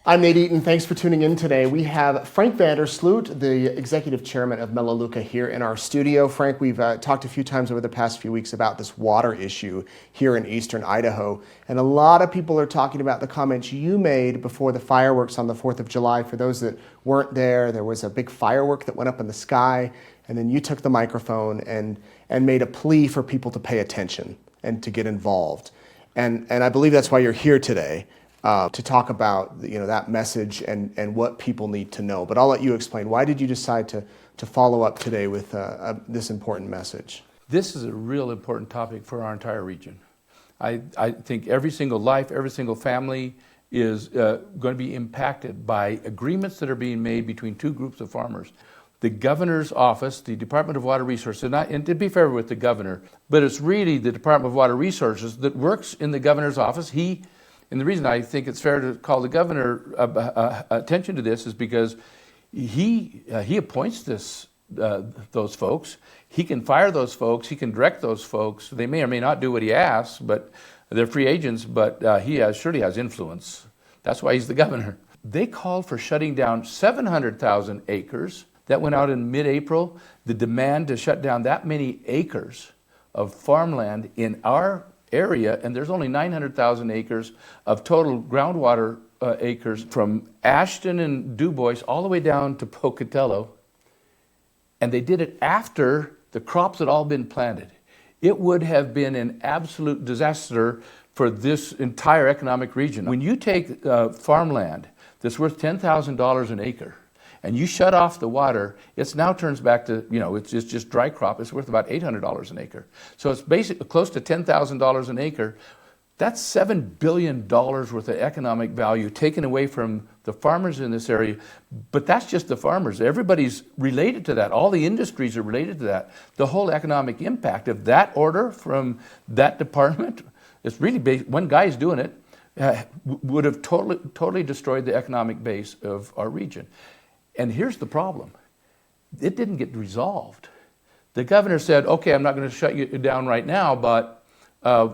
I'm Nate Eaton. Thanks for tuning in today. We have Frank VanderSloot, the executive chairman of Melaleuca, here in our studio. Frank, we've talked a few times over the past few weeks about this water issue here in eastern Idaho. And a lot of people are talking about the comments you made before the fireworks on the 4th of July. For those that weren't there, there was a big firework that went up in the sky. And then you took the microphone and made a plea for people to pay attention and to get involved. And I believe that's why you're here today. To talk about that message and what people need to know. But I'll let you explain. Why did you decide to follow up today with this important message? This is a real important topic for our entire region. I think every single life, every single family is going to be impacted by agreements that are being made between two groups of farmers. The governor's office, the Department of Water Resources, and to be fair with the governor, but it's really the Department of Water Resources that works in the governor's office. And the reason I think it's fair to call the governor attention to this is because he appoints those folks. He can fire those folks. He can direct those folks. They may or may not do what he asks, but they're free agents. But he surely has influence. That's why he's the governor. They called for shutting down 700,000 acres. That went out in mid-April. The demand to shut down that many acres of farmland in our area, and there's only 900,000 acres of total groundwater acres from Ashton and Dubois all the way down to Pocatello, and they did it after the crops had all been planted. It would have been an absolute disaster for this entire economic region. When you take farmland that's worth $10,000 an acre, and you shut off the water, it now turns back to, it's just dry crop. It's worth about $800 an acre. So it's basically close to $10,000 an acre. That's $7 billion worth of economic value taken away from the farmers in this area. But that's just the farmers. Everybody's related to that. All the industries are related to that. The whole economic impact of that order from that department, it's really one guy's doing it, would have totally destroyed the economic base of our region. And here's the problem. It didn't get resolved. The governor said, okay, I'm not going to shut you down right now, but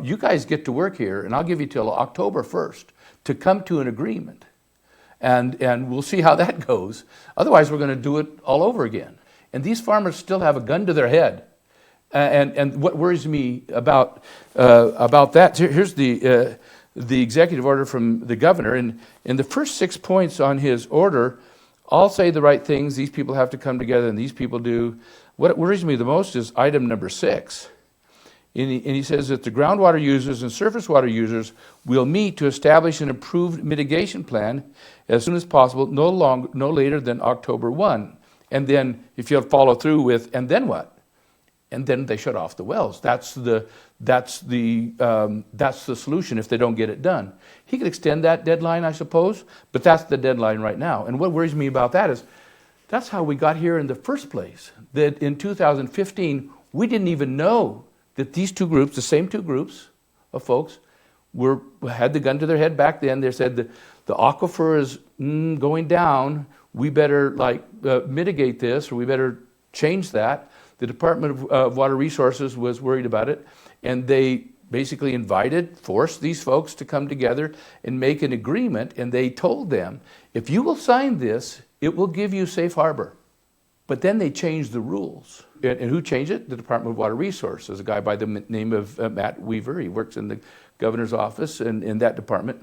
you guys get to work here, and I'll give you till October 1st to come to an agreement. And we'll see how that goes. Otherwise, we're going to do it all over again. And these farmers still have a gun to their head. And what worries me about that, here's the executive order from the governor. And in the first 6 points on his order, all say the right things. These people have to come together, and these people do. What worries me the most is item number 6. And he says that the groundwater users and surface water users will meet to establish an approved mitigation plan as soon as possible, no later than October 1. And then if you'll follow through with, and then what? And then they shut off the wells. That's the solution if they don't get it done. He could extend that deadline, I suppose, but that's the deadline right now. And what worries me about that is that's how we got here in the first place. That in 2015, we didn't even know that these two groups, the same two groups of folks, had the gun to their head back then. They said the aquifer is going down. We better mitigate this, or we better change that. The Department of Water Resources was worried about it, and they basically forced these folks to come together and make an agreement, and they told them, if you will sign this, it will give you safe harbor. But then they changed the rules. And who changed it? The Department of Water Resources, a guy by the name of Matt Weaver. He works in the governor's office and in that department.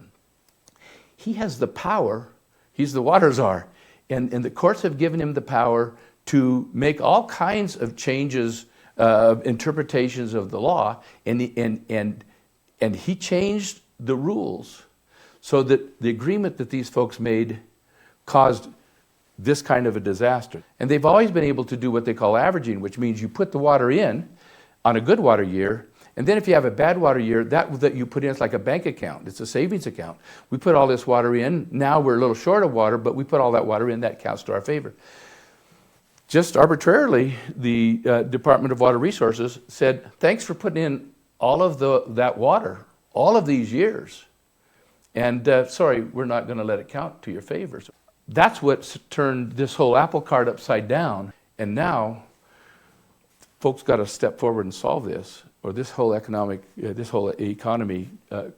He has the power. He's the water czar. And the courts have given him the power to make all kinds of changes, interpretations of the law, and he changed the rules so that the agreement that these folks made caused this kind of a disaster. And they've always been able to do what they call averaging, which means you put the water in on a good water year, and then if you have a bad water year, that you put in is like a bank account. It's a savings account. We put all this water in. Now we're a little short of water, but we put all that water in. That counts to our favor. Just arbitrarily, the Department of Water Resources said, thanks for putting in all of that water, all of these years. And sorry, we're not going to let it count to your favor. So that's what's turned this whole apple cart upside down. And now, folks got to step forward and solve this, or this whole economy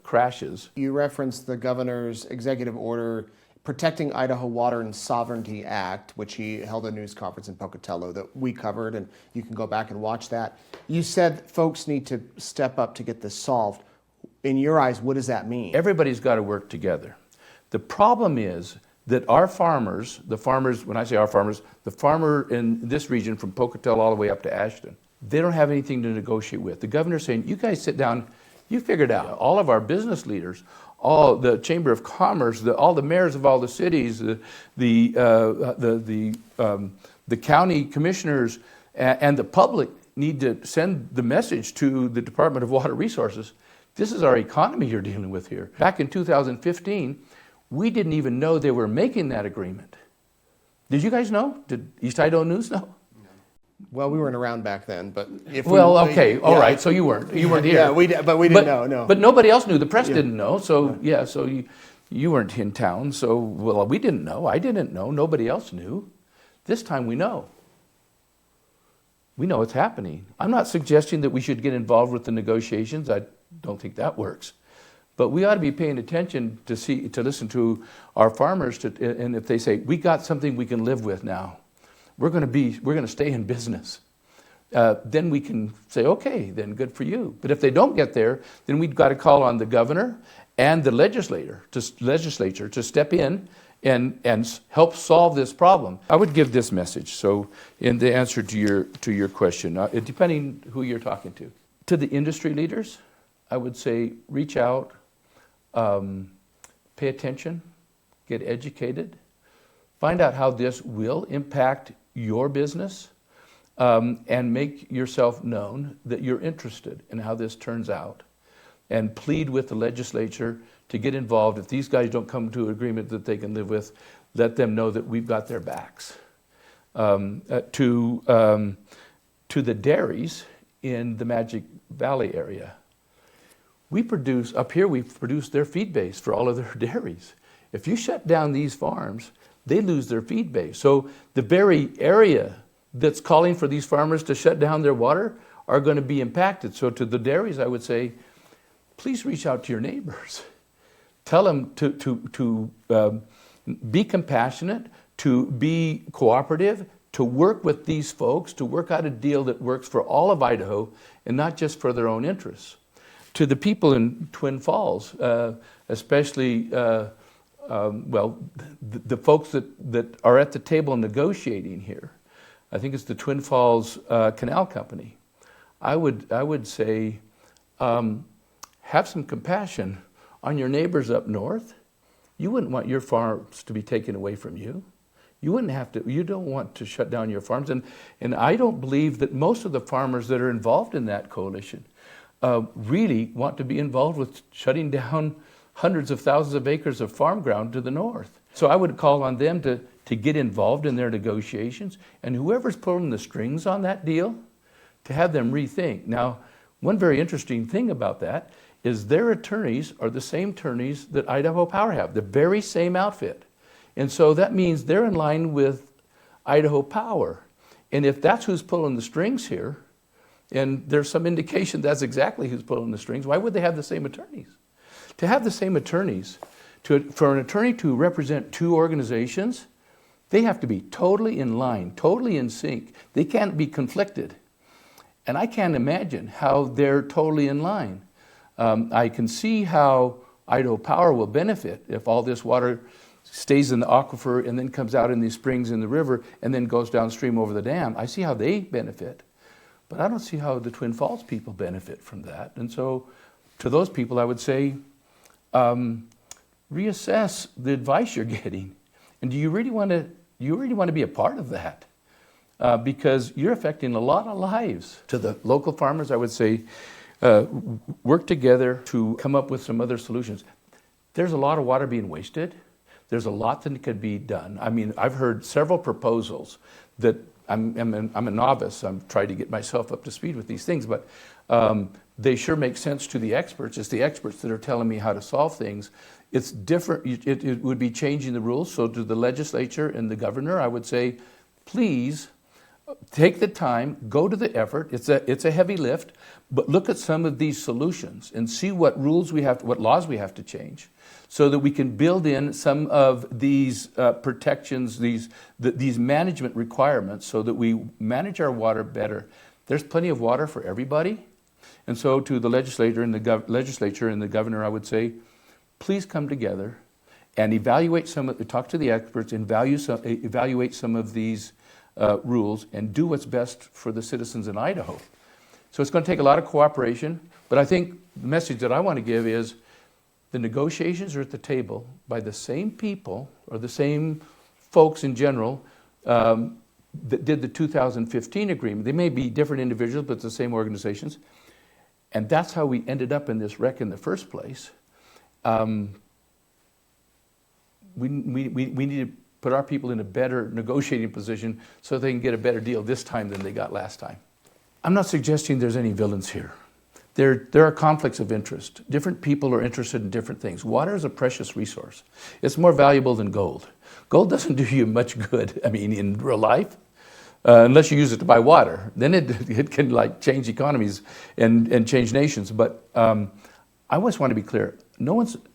crashes. You referenced the governor's executive order Protecting Idaho Water and Sovereignty Act, which he held a news conference in Pocatello that we covered, and you can go back and watch that. You said folks need to step up to get this solved. In your eyes, what does that mean? Everybody's got to work together. The problem is that our farmers, when I say our farmers, the farmer in this region from Pocatello all the way up to Ashton, they don't have anything to negotiate with. The governor's saying, you guys sit down, you figure it out. All of our business leaders, all the Chamber of Commerce, all the mayors of all the cities, the county commissioners, and the public need to send the message to the Department of Water Resources. This is our economy you're dealing with here. Back in 2015, we didn't even know they were making that agreement. Did you guys know? Did East Idaho News know? Well, we weren't around back then, but if okay, all right. So you weren't here. Yeah, but we didn't know. No, but nobody else knew. The press didn't know. So so you weren't in town. So we didn't know. I didn't know. Nobody else knew. This time we know. We know it's happening. I'm not suggesting that we should get involved with the negotiations. I don't think that works. But we ought to be paying attention to listen to our farmers, and if they say we got something we can live with now, we're going to stay in business. Then we can say, okay, then good for you. But if they don't get there, then we've got to call on the governor and the legislature to step in and help solve this problem. I would give this message. So, in the answer to your question, depending who you're talking to the industry leaders, I would say reach out, pay attention, get educated, find out how this will impact your business, and make yourself known that you're interested in how this turns out, and plead with the legislature to get involved. If these guys don't come to an agreement that they can live with, let them know that we've got their backs. To the dairies in the Magic Valley area, we produce their feed base for all of their dairies. If you shut down these farms, they lose their feed base. So the very area that's calling for these farmers to shut down their water are going to be impacted. So to the dairies, I would say, please reach out to your neighbors. Tell them to be compassionate, to be cooperative, to work with these folks, to work out a deal that works for all of Idaho and not just for their own interests. To the people in Twin Falls, especially the folks that are at the table negotiating here, I think it's the Twin Falls Canal Company. I would say, have some compassion on your neighbors up north. You wouldn't want your farms to be taken away from you. You don't want to shut down your farms. And I don't believe that most of the farmers that are involved in that coalition really want to be involved with shutting down hundreds of thousands of acres of farm ground to the north. So I would call on them to get involved in their negotiations, and whoever's pulling the strings on that deal, to have them rethink. Now, one very interesting thing about that is their attorneys are the same attorneys that Idaho Power have, the very same outfit. And so that means they're in line with Idaho Power. And if that's who's pulling the strings here, and there's some indication that's exactly who's pulling the strings, why would they have the same attorneys? To have the same attorneys, for an attorney to represent two organizations, they have to be totally in line, totally in sync. They can't be conflicted. And I can't imagine how they're totally in line. I can see how Idaho Power will benefit if all this water stays in the aquifer and then comes out in these springs in the river and then goes downstream over the dam. I see how they benefit. But I don't see how the Twin Falls people benefit from that. And so to those people, I would say, reassess the advice you're getting. And do you really want to be a part of that? Because you're affecting a lot of lives. To the local farmers, I would say, work together to come up with some other solutions. There's a lot of water being wasted. There's a lot that could be done. I mean, I've heard several proposals that I'm a novice. I'm trying to get myself up to speed with these things, but they sure make sense to the experts. It's the experts that are telling me how to solve things. It's different. It would be changing the rules. So to the legislature and the governor, I would say, please take the time, go to the effort. It's a heavy lift, but look at some of these solutions and see what what laws we have to change, so that we can build in some of these protections, these management requirements, so that we manage our water better. There's plenty of water for everybody, and so to the legislature and the governor, I would say, please come together and talk to the experts, and evaluate some of these rules, and do what's best for the citizens in Idaho. So it's going to take a lot of cooperation, but I think the message that I want to give is the negotiations are at the table by the same people, or the same folks in general, that did the 2015 agreement. They may be different individuals, but the same organizations. And that's how we ended up in this wreck in the first place. We need to put our people in a better negotiating position so they can get a better deal this time than they got last time. I'm not suggesting there's any villains here. There are conflicts of interest. Different people are interested in different things. Water is a precious resource. It's more valuable than gold. Gold doesn't do you much good, in real life, unless you use it to buy water. Then it can change economies and change nations. But I always want to be clear.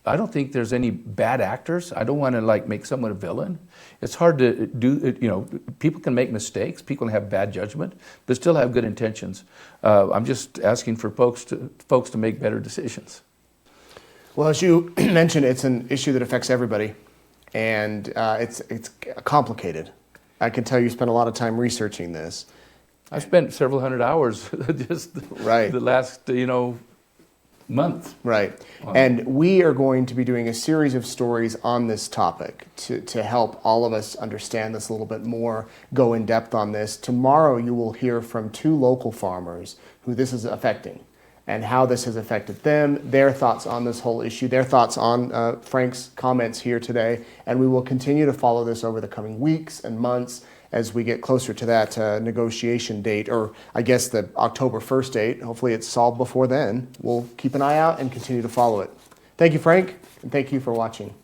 I don't think there's any bad actors. I don't want to make someone a villain. It's hard to do, people can make mistakes, people can have bad judgment, but still have good intentions. I'm just asking for folks to make better decisions. Well, as you mentioned, it's an issue that affects everybody, and it's complicated. I can tell you spent a lot of time researching this. I spent several hundred hours just the last, month. Right. And we are going to be doing a series of stories on this topic to help all of us understand this a little bit more, go in depth on this. Tomorrow you will hear from 2 local farmers who this is affecting and how this has affected them, their thoughts on this whole issue, their thoughts on Frank's comments here today. And we will continue to follow this over the coming weeks and months as we get closer to that negotiation date, or I guess the October 1st date. Hopefully it's solved before then. We'll keep an eye out and continue to follow it. Thank you, Frank, and thank you for watching.